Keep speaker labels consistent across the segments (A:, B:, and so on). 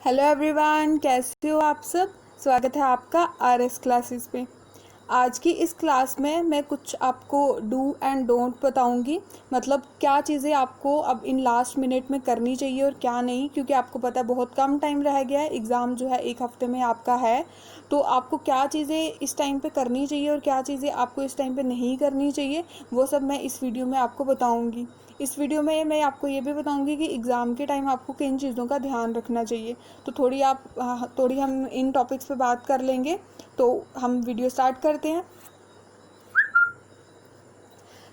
A: Hello everyone, कैसे हो आप सब। स्वागत है आपका आरएस क्लासेस पे। आज की इस क्लास में मैं कुछ आपको डू एंड डोंट बताऊंगी। मतलब क्या चीज़ें आपको अब इन लास्ट मिनट में करनी चाहिए और क्या नहीं, क्योंकि आपको पता है बहुत कम टाइम रह गया है। एग्ज़ाम जो है 1 हफ्ते में आपका है, तो आपको क्या चीज़ें इस टाइम पे करनी चाहिए और क्या चीज़ें आपको इस टाइम पे नहीं करनी चाहिए, वो सब मैं इस वीडियो में आपको बताऊँगी। इस वीडियो में मैं आपको ये भी बताऊंगी कि एग्ज़ाम के टाइम आपको किन चीज़ों का ध्यान रखना चाहिए। तो थोड़ी हम इन टॉपिक्स पे बात कर लेंगे। तो हम वीडियो स्टार्ट करते हैं।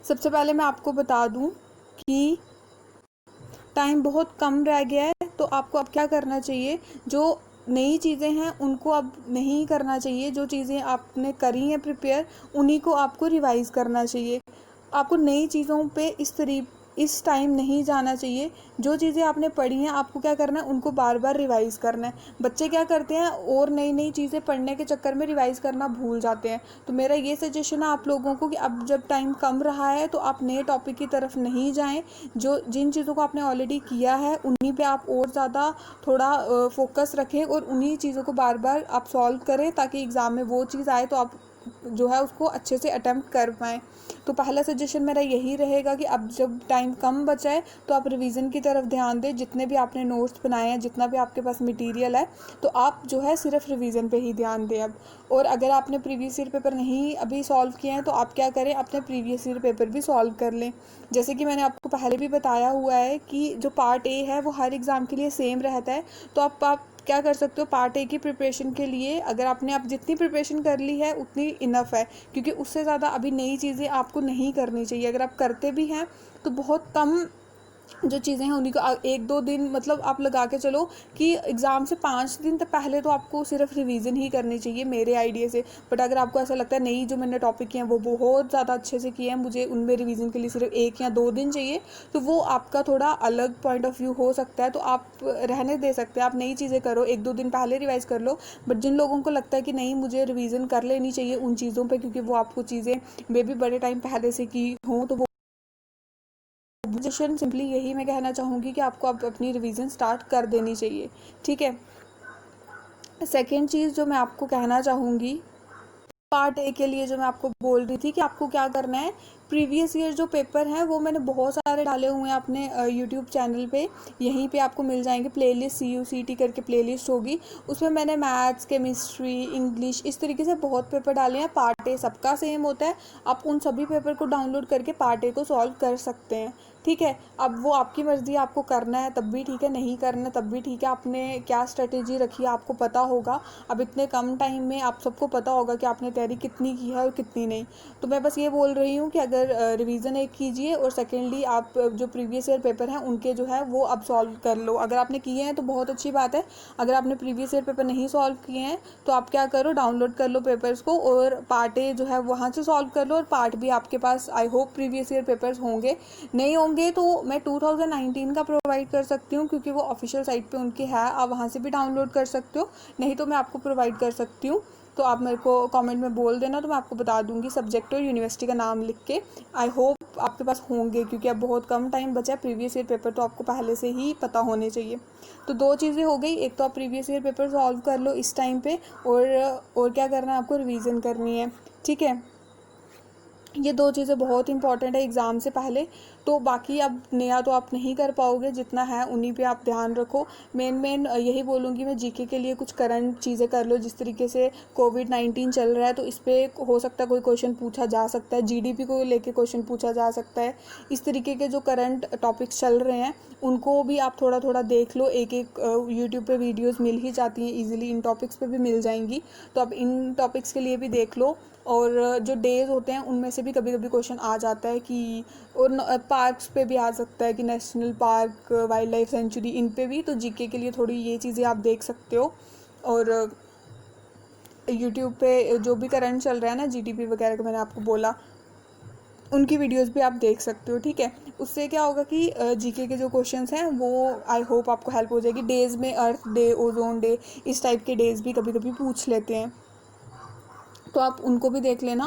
A: सबसे पहले मैं आपको बता दूं कि टाइम बहुत कम रह गया है, तो आपको अब क्या करना चाहिए। जो नई चीज़ें हैं उनको अब नहीं करना चाहिए। जो चीज़ें आपने करी हैं प्रिपेयर, उन्हीं को आपको रिवाइज़ करना चाहिए। आपको नई चीज़ों पे इस टाइम नहीं जाना चाहिए। जो चीज़ें आपने पढ़ी हैं आपको क्या करना है, उनको बार बार रिवाइज़ करना है। बच्चे क्या करते हैं, और नई नई चीज़ें पढ़ने के चक्कर में रिवाइज़ करना भूल जाते हैं। तो मेरा ये सजेशन है आप लोगों को कि अब जब टाइम कम रहा है तो आप नए टॉपिक की तरफ नहीं जाएं। जिन चीज़ों को आपने ऑलरेडी किया है उन्हीं पे आप और ज़्यादा थोड़ा फोकस रखें और उन्हीं चीज़ों को बार बार आप सॉल्व करें, ताकि एग्ज़ाम में वो चीज़ आए तो आप जो है उसको अच्छे से अटेम्प्ट कर पाएँ। तो पहला सजेशन मेरा यही रहेगा कि अब जब टाइम कम बचा है तो आप रिवीजन की तरफ ध्यान दें। जितने भी आपने नोट्स बनाए हैं, जितना भी आपके पास मटेरियल है, तो आप जो है सिर्फ रिवीजन पे ही ध्यान दें अब। और अगर आपने प्रीवियस ईयर पेपर नहीं अभी सॉल्व किए हैं तो आप क्या करें, अपने प्रीवियस ईयर पेपर भी सॉल्व कर लें। जैसे कि मैंने आपको पहले भी बताया हुआ है कि जो पार्ट ए है वो हर एग्ज़ाम के लिए सेम रहता है। तो आप क्या कर सकते हो, पार्ट ए की प्रिपरेशन के लिए अगर आपने अब जितनी प्रिपरेशन कर ली है उतनी इनफ है, क्योंकि उससे ज़्यादा अभी नई चीज़ें आपको नहीं करनी चाहिए। अगर आप करते भी हैं तो बहुत कम जो चीज़ें हैं उन्हीं को 1-2 दिन मतलब आप लगा के चलो कि एग्ज़ाम से 5 दिन तक पहले तो आपको सिर्फ रिवीजन ही करनी चाहिए मेरे आइडिया से। बट अगर आपको ऐसा लगता है नहीं, जो मैंने टॉपिक किए हैं वो बहुत ज़्यादा अच्छे से किए हैं, मुझे उनमें रिवीजन के लिए सिर्फ 1 या 2 दिन चाहिए, तो वो आपका थोड़ा अलग पॉइंट ऑफ व्यू हो सकता है। तो आप रहने दे सकते हैं, आप नई चीज़ें करो, 1-2 दिन पहले रिवाइज़ कर लो। बट जिन लोगों को लगता है कि नहीं मुझे रिवीजन कर लेनी चाहिए उन चीज़ों पर, क्योंकि वो आपको चीज़ें मे बी बड़े टाइम पहले से की हों, तो वो सजेशन सिंपली यही मैं कहना चाहूँगी कि आपको अब अपनी रिवीजन स्टार्ट कर देनी चाहिए। ठीक है। सेकेंड चीज़ जो मैं आपको कहना चाहूँगी, पार्ट ए के लिए जो मैं आपको बोल रही थी कि आपको क्या करना है, प्रीवियस ईयर जो पेपर हैं वो मैंने बहुत सारे डाले हुए हैं अपने यूट्यूब चैनल पे। यहीं पे आपको मिल जाएंगे, प्लेलिस्ट CUCT करके प्लेलिस्ट होगी, उसमें मैंने मैथ्स, केमिस्ट्री, इंग्लिश, इस तरीके से बहुत पेपर डाले हैं। पार्ट ए सबका सेम होता है, आप उन सभी पेपर को डाउनलोड करके पार्ट ए को सॉल्व कर सकते हैं। ठीक है। अब वो आपकी मर्ज़ी है, आपको करना है तब भी ठीक है, नहीं करना है तब भी ठीक है। आपने क्या स्ट्रेटेजी रखी है आपको पता होगा। अब इतने कम टाइम में आप सबको पता होगा कि आपने तैयारी कितनी की है और कितनी नहीं। तो मैं बस ये बोल रही हूँ कि अगर रिवीजन एक कीजिए और सेकेंडली आप जो प्रीवियस ईयर पेपर हैं उनके जो है वो अब सॉल्व कर लो। अगर आपने किए हैं तो बहुत अच्छी बात है। अगर आपने प्रीवियस ईयर पेपर नहीं सॉल्व किए हैं तो आप क्या करो, डाउनलोड कर लो पेपर्स को और पार्ट ए जो है वहाँ से सॉल्व कर लो। और पार्ट बी आपके पास I hope previous year papers होंगे, नहीं होंगे तो मैं 2019 का प्रोवाइड कर सकती हूँ, क्योंकि वो ऑफिशियल साइट पे उनके है, आप वहाँ से भी डाउनलोड कर सकते हो। नहीं तो मैं आपको प्रोवाइड कर सकती हूँ, तो आप मेरे को कमेंट में बोल देना, तो मैं आपको बता दूंगी सब्जेक्ट और यूनिवर्सिटी का नाम लिख के। आई होप आपके पास होंगे, क्योंकि अब बहुत कम टाइम बचा है। प्रीवियस ईयर पेपर तो आपको पहले से ही पता होने चाहिए। तो 2 चीज़ें हो गई, एक तो आप प्रीवियस ईयर पेपर सॉल्व कर लो इस टाइम पे, और क्या करना है आपको, रिवीजन करनी है। ठीक है। ये 2 चीज़ें बहुत इंपॉर्टेंट है एग्ज़ाम से पहले। तो बाकी अब नया तो आप नहीं कर पाओगे, जितना है उन्हीं पे आप ध्यान रखो। मेन यही बोलूँगी मैं, जीके के लिए कुछ करंट चीज़ें कर लो। जिस तरीके से कोविड-19 चल रहा है तो इस पे हो सकता है कोई क्वेश्चन पूछा जा सकता है, जीडीपी को लेके क्वेश्चन पूछा जा सकता है। इस तरीके के जो करंट टॉपिक्स चल रहे हैं उनको भी आप थोड़ा थोड़ा देख लो। एक एक यूट्यूब पे वीडियोज़ मिल ही जाती हैं ईजिली, इन टॉपिक्स पे भी मिल जाएंगी, तो आप इन टॉपिक्स के लिए भी देख लो। और जो डेज़ होते हैं उनमें से भी कभी कभी क्वेश्चन आ जाता है कि, और पार्क्स पे भी आ सकता है कि national park, wildlife sanctuary, इन पे भी। तो जीके के लिए थोड़ी ये चीज़ें आप देख सकते हो। और यूट्यूब पे जो भी करंट चल रहा है ना, जीडीपी वगैरह का मैंने आपको बोला, उनकी वीडियोस भी आप देख सकते हो। ठीक है। उससे क्या होगा कि जीके के जो क्वेश्चंस हैं वो आई होप आपको हेल्प हो जाएगी। डेज़ में अर्थ डे, ओजोन डे, इस टाइप के डेज़ भी कभी कभी पूछ लेते हैं, तो आप उनको भी देख लेना।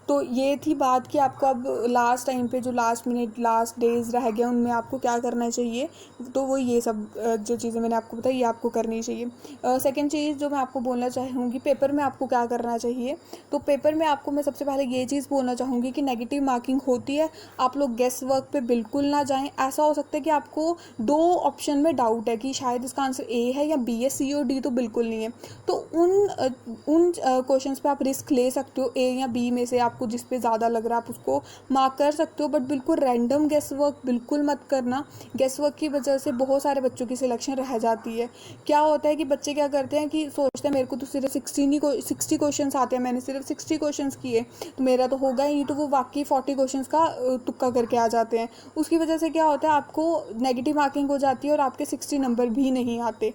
A: तो ये थी बात कि आपको अब लास्ट टाइम पे जो लास्ट मिनट लास्ट डेज़ रह गए उनमें आपको क्या करना चाहिए। तो वो ये सब जो चीज़ें मैंने आपको बताई ये आपको करनी चाहिए। सेकंड चीज़ जो मैं आपको बोलना चाहूँगी, पेपर में आपको क्या करना चाहिए। तो पेपर में आपको मैं सबसे पहले ये चीज़ बोलना चाहूँगी कि नेगेटिव मार्किंग होती है, आप लोग गेस वर्क पे बिल्कुल ना जाएँ। ऐसा हो सकता है कि आपको 2 ऑप्शन में डाउट है कि शायद इसका आंसर ए है या बी है, सी और डी तो बिल्कुल नहीं है। तो उन क्वेश्चंस पे आप रिस्क ले सकते हो, ए या बी में से आपको जिस पे ज़्यादा लग रहा है आप उसको मार्क कर सकते हो, बट बिल्कुल रैंडम गेस वर्क बिल्कुल मत करना। गेस वर्क की वजह से बहुत सारे बच्चों की सिलेक्शन रह जाती है। क्या होता है कि बच्चे क्या करते हैं कि सोचते हैं मेरे को तो सिर्फ 60 क्वेश्चन आते हैं, मैंने सिर्फ 60 क्वेश्चन किए तो मेरा तो होगा ही नहीं, तो वो वाकई 40 क्वेश्चन का तुक्का करके आ जाते हैं। उसकी वजह से क्या होता है, आपको नेगेटिव मार्किंग हो जाती है और आपके 60 नंबर भी नहीं आते।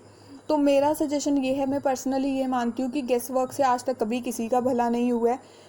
A: तो मेरा सजेशन ये है, मैं पर्सनली ये मानती हूँ कि गेस वर्क से आज तक कभी किसी का भला नहीं हुआ है।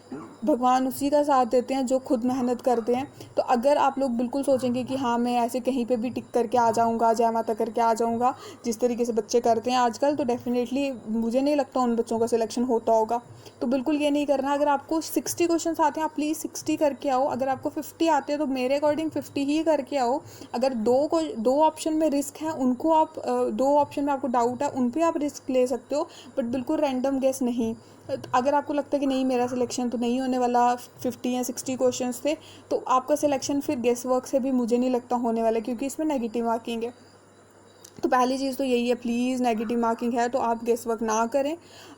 A: भगवान उसी का साथ देते हैं जो खुद मेहनत करते हैं। तो अगर आप लोग बिल्कुल सोचेंगे कि हाँ मैं ऐसे कहीं पे भी टिक करके आ जाऊँगा, जय माता करके आ जाऊँगा, जिस तरीके से बच्चे करते हैं आजकल, तो डेफिनेटली मुझे नहीं लगता उन बच्चों का सिलेक्शन होता होगा। तो बिल्कुल ये नहीं करना। अगर आपको 60 क्वेश्चन आते हैं आप प्लीज़ 60 करके आओ। अगर आपको 50 आते हैं तो मेरे अकॉर्डिंग 50 ही करके आओ। अगर दो ऑप्शन में रिस्क है उनको आप 2 ऑप्शन में आपको डाउट है उन पर आप रिस्क ले सकते हो, बट बिल्कुल रैंडम गेस नहीं। अगर आपको लगता है कि नहीं मेरा सिलेक्शन तो नहीं होने वाला, 50 या 60 क्वेश्चंस थे, तो आपका सिलेक्शन फिर गेस वर्क से भी मुझे नहीं लगता होने वाला, क्योंकि इसमें नेगेटिव मार्किंग है। तो पहली चीज़ तो यही है, प्लीज़ नेगेटिव मार्किंग है तो आप गेस वर्क ना करें।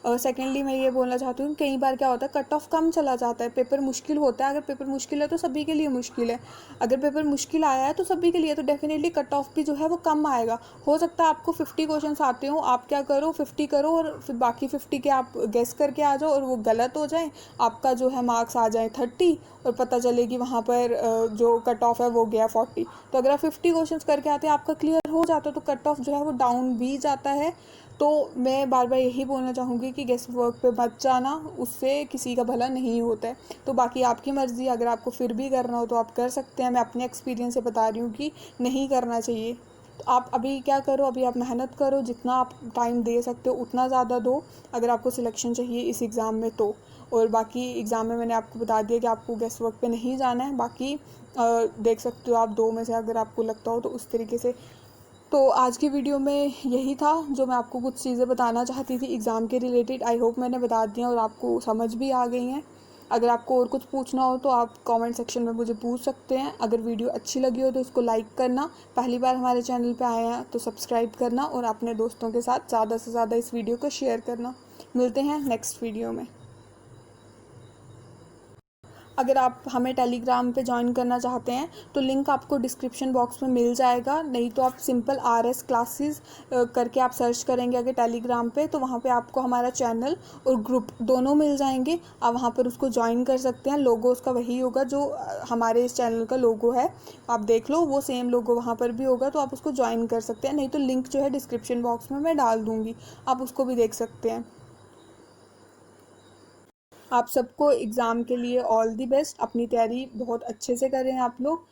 A: सेकेंडली मैं ये बोलना चाहती हूँ, कई बार क्या होता है कट ऑफ कम चला जाता है, पेपर मुश्किल होता है। अगर पेपर मुश्किल है तो सभी के लिए मुश्किल है, अगर पेपर मुश्किल आया है तो सभी के लिए, तो डेफिनेटली कट ऑफ भी जो है वो कम आएगा। हो सकता है आपको 50 क्वेश्चन आते हो, आप क्या करो 50 करो और फिर बाकी 50 के आप गेस करके आ जाओ और वो गलत हो जाए, आपका जो है मार्क्स आ जाए 30 और पता चले कि वहाँ पर जो कट ऑफ है वो गया 40। तो अगर आप 50 क्वेश्चन करके आते हैं आपका क्लियर हो जाता है, तो कट ऑफ जो है वो डाउन भी जाता है। तो मैं बार बार यही बोलना चाहूँगी कि गेस वर्क पे मत जाना, उससे किसी का भला नहीं होता है। तो बाकी आपकी मर्ज़ी, अगर आपको फिर भी करना हो तो आप कर सकते हैं। मैं अपने एक्सपीरियंस से बता रही हूँ कि नहीं करना चाहिए। तो आप अभी क्या करो, अभी आप मेहनत करो, जितना आप टाइम दे सकते हो उतना ज़्यादा दो, अगर आपको सिलेक्शन चाहिए इस एग्ज़ाम में तो। और बाकी एग्ज़ाम में मैंने आपको बता दिया कि आपको गेस वर्क पे नहीं जाना है। बाकी देख सकते हो आप 2 में से अगर आपको लगता हो तो उस तरीके से। तो आज की वीडियो में यही था जो मैं आपको कुछ चीज़ें बताना चाहती थी एग्ज़ाम के रिलेटेड। आई होप मैंने बता दिया और आपको समझ भी आ गई हैं। अगर आपको और कुछ पूछना हो तो आप कमेंट सेक्शन में मुझे पूछ सकते हैं। अगर वीडियो अच्छी लगी हो तो इसको लाइक करना, पहली बार हमारे चैनल पे आए हैं तो सब्सक्राइब करना और अपने दोस्तों के साथ ज़्यादा से ज़्यादा इस वीडियो को शेयर करना। मिलते हैं नेक्स्ट वीडियो में। अगर आप हमें टेलीग्राम पे ज्वाइन करना चाहते हैं तो लिंक आपको डिस्क्रिप्शन बॉक्स में मिल जाएगा, नहीं तो आप सिंपल RS क्लासेस करके आप सर्च करेंगे अगर टेलीग्राम पे, तो वहाँ पे आपको हमारा चैनल और ग्रुप दोनों मिल जाएंगे। आप वहाँ पर उसको ज्वाइन कर सकते हैं। लोगो उसका वही होगा जो हमारे इस चैनल का लोगो है, आप देख लो वो सेम लोगो वहाँ पर भी होगा, तो आप उसको ज्वाइन कर सकते हैं। नहीं तो लिंक जो है डिस्क्रिप्शन बॉक्स में मैं डाल दूँगी, आप उसको भी देख सकते हैं। आप सबको एग्ज़ाम के लिए ऑल दी बेस्ट, अपनी तैयारी बहुत अच्छे से करें आप लोग।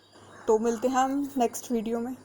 A: तो मिलते हैं हम नेक्स्ट वीडियो में।